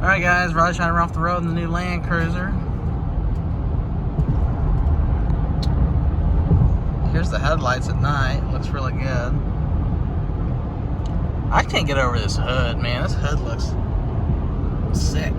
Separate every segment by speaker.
Speaker 1: Alright guys, Riley's trying to run off the road in the new Land Cruiser. Here's the headlights at night. Looks really good. I can't get over this hood, man. This hood looks sick.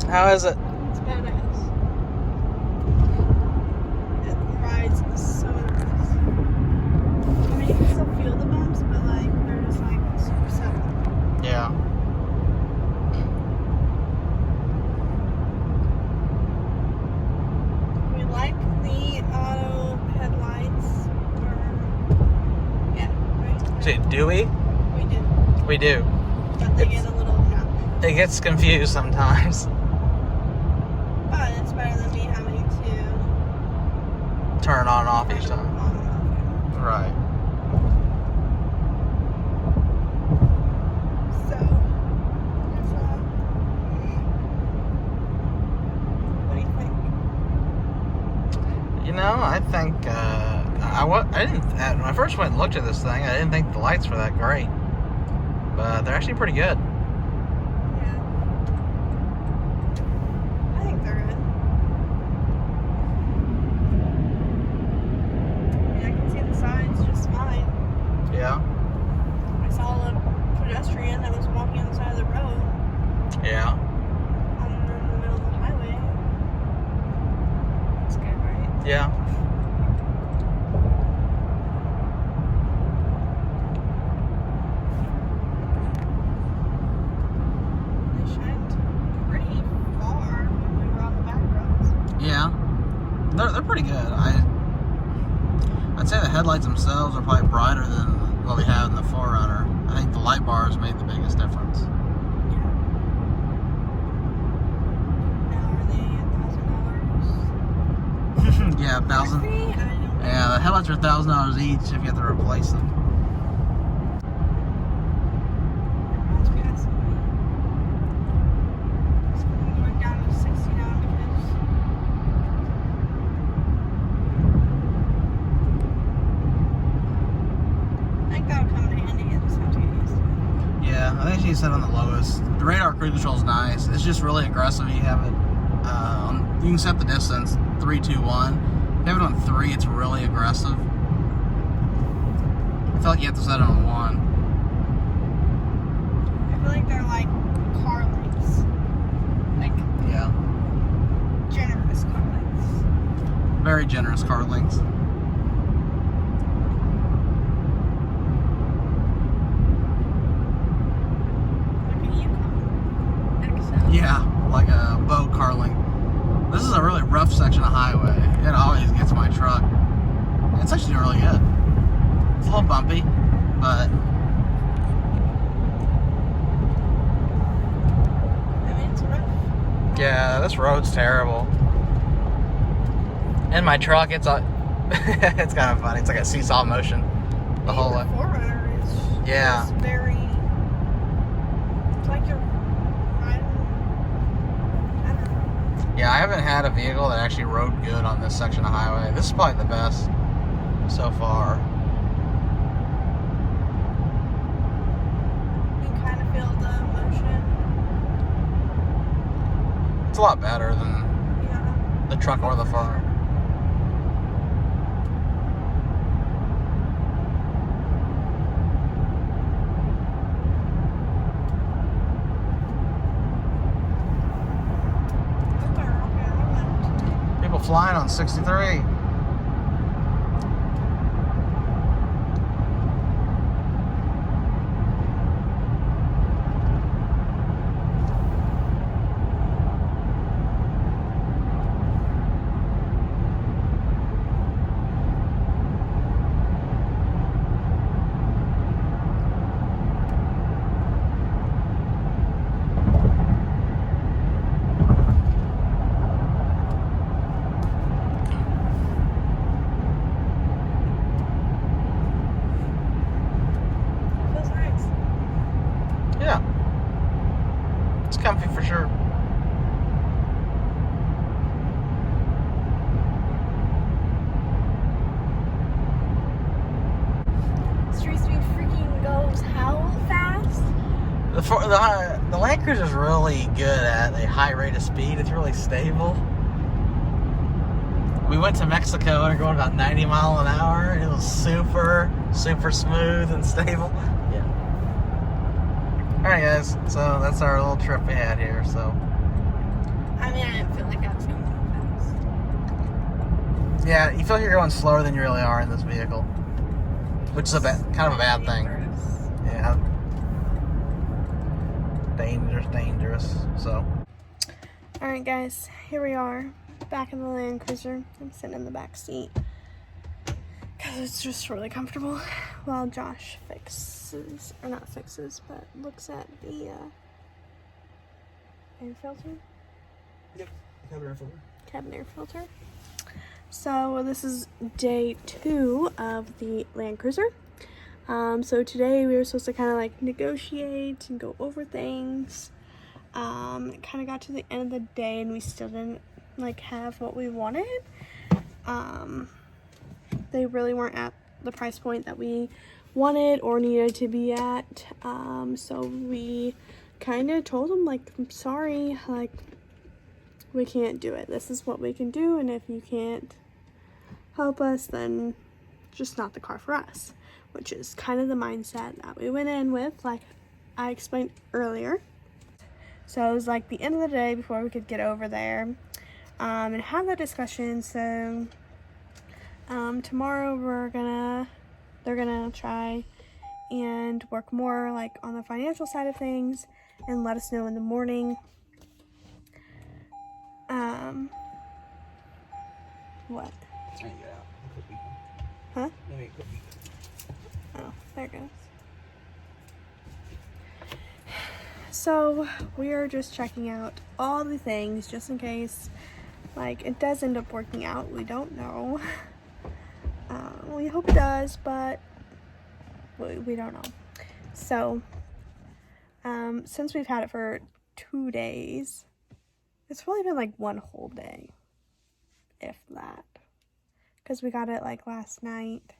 Speaker 1: How is it?
Speaker 2: It's badass. It rides so nice. I mean, you can still feel the bumps, but like they're just like super settled.
Speaker 1: Yeah.
Speaker 2: We like the auto headlights. Yeah, right?
Speaker 1: So, do we?
Speaker 2: We do.
Speaker 1: We do.
Speaker 2: But they get a little nuts.
Speaker 1: It gets confused sometimes.
Speaker 2: But it's better than me having to
Speaker 1: Turn on and off each
Speaker 2: turn
Speaker 1: time.
Speaker 2: on and off.
Speaker 1: Right.
Speaker 2: So, what do you think?
Speaker 1: You know, I think I didn't when I first went and looked at this thing, I didn't think the lights were that great, but they're actually pretty good.
Speaker 2: Yeah. I think they're good. I mean, I can see the signs just fine.
Speaker 1: Yeah.
Speaker 2: I saw a pedestrian that was walking on the side of the road
Speaker 1: Yeah.
Speaker 2: in the middle of the highway. That's good, right?
Speaker 1: Yeah.
Speaker 2: They shined pretty far when we were on the back roads.
Speaker 1: Yeah. They're pretty good. I'd say the headlights themselves are probably brighter than what we have in the 4Runner. I think the light bars made the biggest difference.
Speaker 2: Now are they $1,000?
Speaker 1: Yeah, $1,000.
Speaker 2: I don't know.
Speaker 1: Yeah, the headlights are $1,000 each if you have to replace them.
Speaker 2: Everyone's passing me. So I'm going down to 60 now because I think that'll come in handy. I just have to get used to it.
Speaker 1: Yeah, I think she set on the lowest. The radar cruise control is nice. It's just really aggressive. You have it. You can set the distance 3, 2, 1. If you have it on 3, it's really aggressive. I feel like you have to set it on 1.
Speaker 2: I feel like they're like car lights. Like
Speaker 1: Yeah,
Speaker 2: generous car lights.
Speaker 1: very generous car links.
Speaker 2: Like a Yukon XL.
Speaker 1: Yeah, like a boat car link. This is a really rough section of highway. It always gets my truck. It's actually really good. It's a little bumpy, but
Speaker 2: I mean, it's rough.
Speaker 1: yeah, this road's terrible. In my truck, it's it's kind of funny. It's like a seesaw motion the whole way.
Speaker 2: The 4Runner is
Speaker 1: Yeah.
Speaker 2: just very. It's like you're riding. I don't know.
Speaker 1: Yeah, I haven't had a vehicle that actually rode good on this section of highway. This is probably the best so far.
Speaker 2: You can kind of feel the motion.
Speaker 1: It's a lot better than
Speaker 2: Yeah.
Speaker 1: the truck or the farm. People flying on 63.
Speaker 2: Feels nice.
Speaker 1: Yeah. It's comfy for sure.
Speaker 2: Streets be freaking go
Speaker 1: the Land Cruiser is really good at a high rate of speed. It's really stable. We went to Mexico and we're going about 90 miles an hour. It was super smooth and stable. Yeah. All right, guys. So that's our little trip we had here. So.
Speaker 2: I mean, I didn't feel like I was going fast.
Speaker 1: Yeah, you feel like you're going slower than you really are in this vehicle, which is kind of a bad thing. Yeah. Dangerous. So.
Speaker 2: All right, guys. Here we are, back in the Land Cruiser. I'm sitting in the back seat because it's just really comfortable while Josh looks at the air filter.
Speaker 1: Yep,
Speaker 2: cabin air filter. So this is day 2 of the Land Cruiser. So today we were supposed to kind of like negotiate and go over things. It kind of got to the end of the day and we still didn't like have what we wanted. They really weren't at the price point that we wanted or needed to be at. So we kind of told them like, I'm sorry, like we can't do it. This is what we can do, and if you can't help us, then just not the car for us, which is kind of the mindset that we went in with, like I explained earlier. So it was like the end of the day before we could get over there and have that discussion. So tomorrow they're gonna try and work more like on the financial side of things and let us know in the morning. What? Huh? Oh, there it goes. So we are just checking out all the things just in case like it does end up working out. We don't know. We hope it does, but we don't know. So since we've had it for 2 days, it's really been like one whole day, if that, because we got it like last night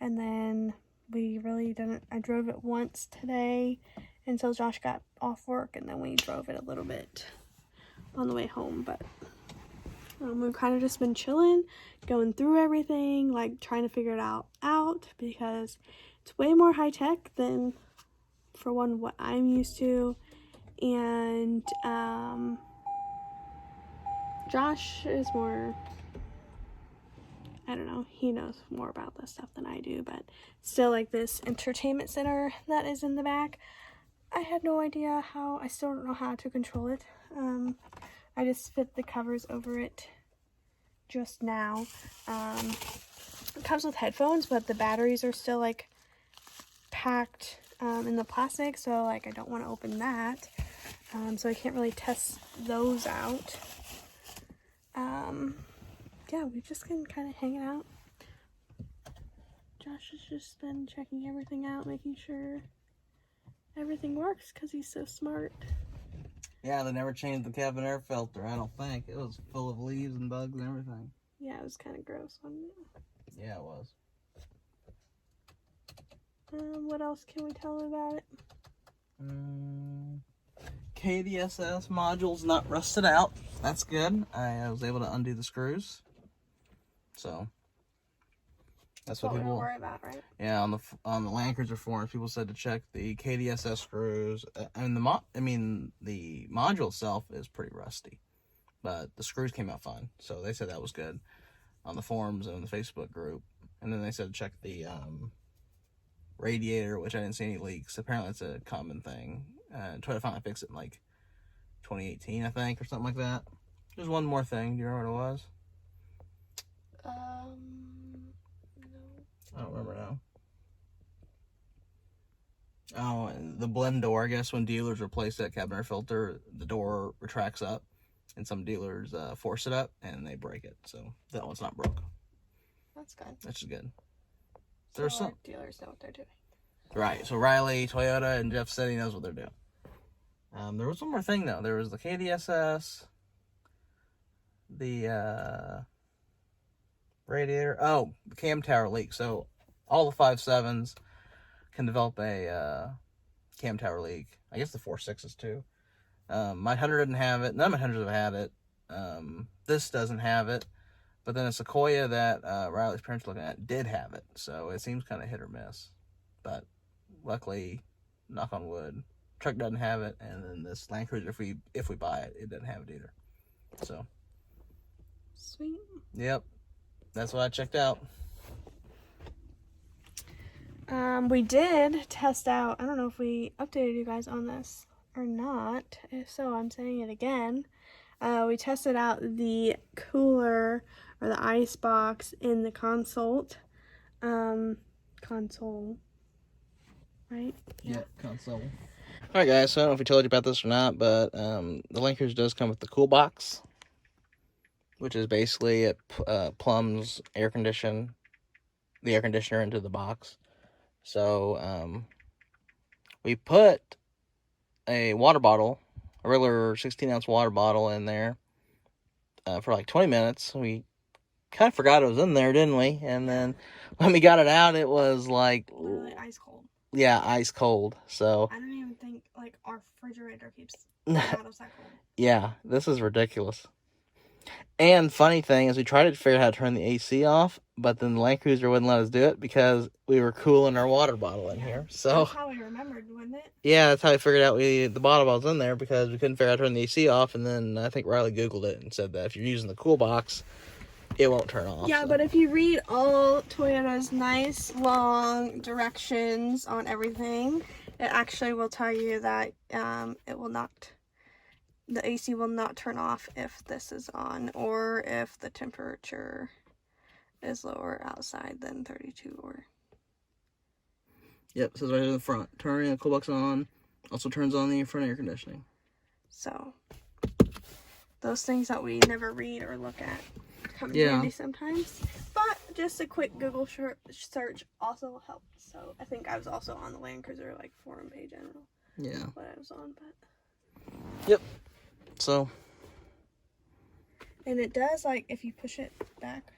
Speaker 2: and then we really didn't. I drove it once today until Josh got off work, and then we drove it a little bit on the way home. But we've kind of just been chilling, going through everything, like trying to figure it out because it's way more high tech than, for one, what I'm used to. And Josh is more, I don't know, he knows more about this stuff than I do, but still, like this entertainment center that is in the back, I had no idea how. I still don't know how to control it. I just fit the covers over it just now. It comes with headphones, but the batteries are still like packed in the plastic, so like I don't want to open that. So I can't really test those out. Yeah, we've just been kind of hanging out. Josh has just been checking everything out, making sure everything works because he's so smart.
Speaker 1: Yeah, they never changed the cabin air filter, I don't think. It was full of leaves and bugs and everything.
Speaker 2: Yeah, it was kind of gross, wasn't it?
Speaker 1: Yeah, it was.
Speaker 2: What else can we tell about it?
Speaker 1: KDSS module's not rusted out. That's good. I was able to undo the screws. So that's what people
Speaker 2: worry about, right?
Speaker 1: Yeah, on the Land Cruiser forums, people said to check the KDSS screws. And the module itself is pretty rusty, but the screws came out fine. So they said that was good on the forums and in the Facebook group. And then they said to check the radiator, which I didn't see any leaks. Apparently it's a common thing. Toyota finally fixed it in like 2018, I think, or something like that. There's one more thing. Do you remember what it was?
Speaker 2: No.
Speaker 1: I don't remember now. Oh, and the blend door, I guess when dealers replace that cabin air filter, the door retracts up, and some dealers force it up, and they break it. So that one's not broke.
Speaker 2: That's good.
Speaker 1: Which is good.
Speaker 2: So
Speaker 1: There's some
Speaker 2: dealers know what they're doing.
Speaker 1: Right, so Riley, Toyota, and Jeff said he knows what they're doing. There was one more thing, though. There was the KDSS, the radiator. Oh, the cam tower leak. So all the 5.7s can develop a cam tower leak. I guess the 4.6s too. My Tundra didn't have it. None of my Tundras have had it. This doesn't have it. But then a Sequoia that Riley's parents were looking at did have it. So it seems kind of hit or miss. But luckily, knock on wood, truck doesn't have it. And then this Land Cruiser, if we buy it, it doesn't have it either. So.
Speaker 2: Sweet.
Speaker 1: Yep. That's what I checked out.
Speaker 2: We did test out, I don't know if we updated you guys on this or not. If so, I'm saying it again. We tested out the cooler or the ice box in the console, right?
Speaker 1: Yeah, console. Alright guys, so I don't know if we told you about this or not, but the Land Cruiser does come with the cool box, which is basically it plumbs the air conditioner into the box. So we put a water bottle, a regular 16-ounce water bottle in there for like 20 minutes. We kind of forgot it was in there, didn't we? And then when we got it out, it was like
Speaker 2: literally ice cold.
Speaker 1: Yeah, ice cold. So
Speaker 2: I don't even think like our refrigerator keeps out of that cold.
Speaker 1: Yeah, this is ridiculous. And funny thing is, we tried to figure out how to turn the AC off, but then the Land Cruiser wouldn't let us do it because we were cooling our water bottle in here. So
Speaker 2: that's how we remembered, wasn't it?
Speaker 1: Yeah, that's how we figured out the bottle was in there, because we couldn't figure out how to turn the AC off. And then I think Riley Googled it and said that if you're using the cool box, it won't turn off.
Speaker 2: Yeah,
Speaker 1: so.
Speaker 2: But if you read all Toyota's nice long directions on everything, it actually will tell you that the AC will not turn off if this is on, or if the temperature is lower outside than 32 or.
Speaker 1: Yep, it says right in the front. Turning the cool box on also turns on the front air conditioning.
Speaker 2: So, those things that we never read or look at come in handy sometimes. But just a quick Google search also helped. So, I think I was also on the Land Cruiser like forum page. I don't know what I was on, but.
Speaker 1: Yep. So.
Speaker 2: And it does, like, if you push it back.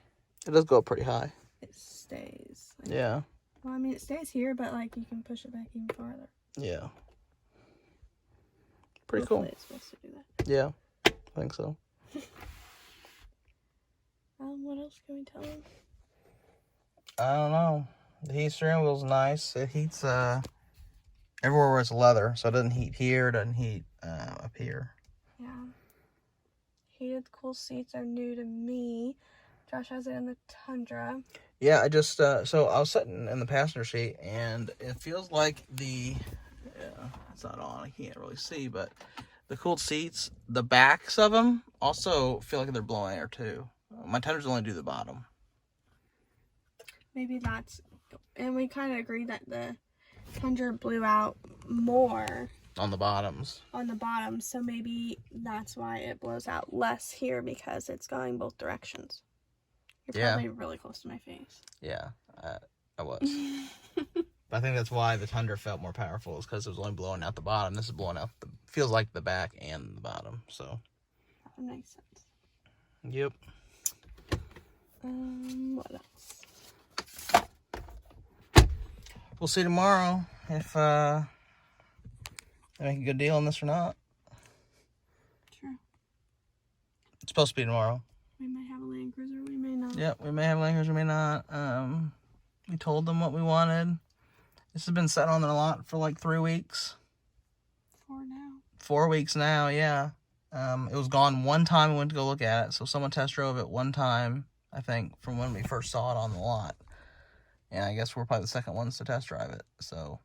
Speaker 1: It does go up pretty high.
Speaker 2: It stays.
Speaker 1: Like, yeah.
Speaker 2: Well, I mean, it stays here, but, like, you can push it back even farther.
Speaker 1: Yeah. Pretty cool.
Speaker 2: It's supposed to do that.
Speaker 1: Yeah, I think so.
Speaker 2: What else can we tell them?
Speaker 1: I don't know. The heat steering wheel's nice. It heats everywhere where it's leather, so it doesn't heat here, it doesn't heat up here.
Speaker 2: Yeah. Heated cool seats are new to me. Josh has it in the Tundra.
Speaker 1: Yeah, I just so I was sitting in the passenger seat, and it feels like it's not on, I can't really see, but the cooled seats, the backs of them also feel like they're blowing air too. My Tundras only do the bottom.
Speaker 2: Maybe that's, and we kind of agree that the Tundra blew out more
Speaker 1: on the bottoms.
Speaker 2: So maybe that's why it blows out less here, because it's going both directions. You're probably really close to my face.
Speaker 1: Yeah, I was. But I think that's why the Tundra felt more powerful, is because it was only blowing out the bottom. This is blowing out feels like the back and the bottom, so.
Speaker 2: That makes sense.
Speaker 1: Yep.
Speaker 2: What else?
Speaker 1: We'll see tomorrow if they make a good deal on this or not.
Speaker 2: Sure.
Speaker 1: It's supposed to be tomorrow.
Speaker 2: We may have a Land Cruiser, we may not.
Speaker 1: Yep, we may have a Land Cruiser, we may not. We told them what we wanted. This has been sat on their lot for like 3 weeks. 4 weeks now, yeah. It was gone one time we went to go look at it, so someone test drove it one time, I think, from when we first saw it on the lot. And I guess we're probably the second ones to test drive it. So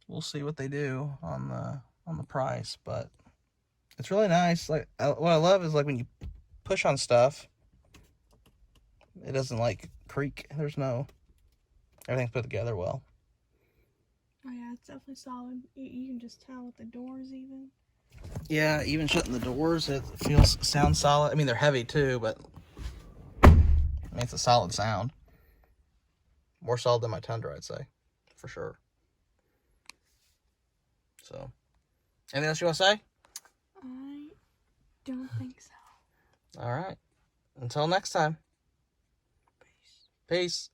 Speaker 1: we'll see what they do on the price, but it's really nice. Like, what I love is, like, when you push on stuff, it doesn't like creak. Everything's put together well.
Speaker 2: Oh yeah, it's definitely solid. You can just tell with the doors even.
Speaker 1: Yeah, even shutting the doors, it sounds solid. I mean, they're heavy too, but it's a solid sound. More solid than my Tundra, I'd say, for sure. So, anything else you want to say?
Speaker 2: I don't think so.
Speaker 1: All right. Until next time.
Speaker 2: Peace.
Speaker 1: Peace.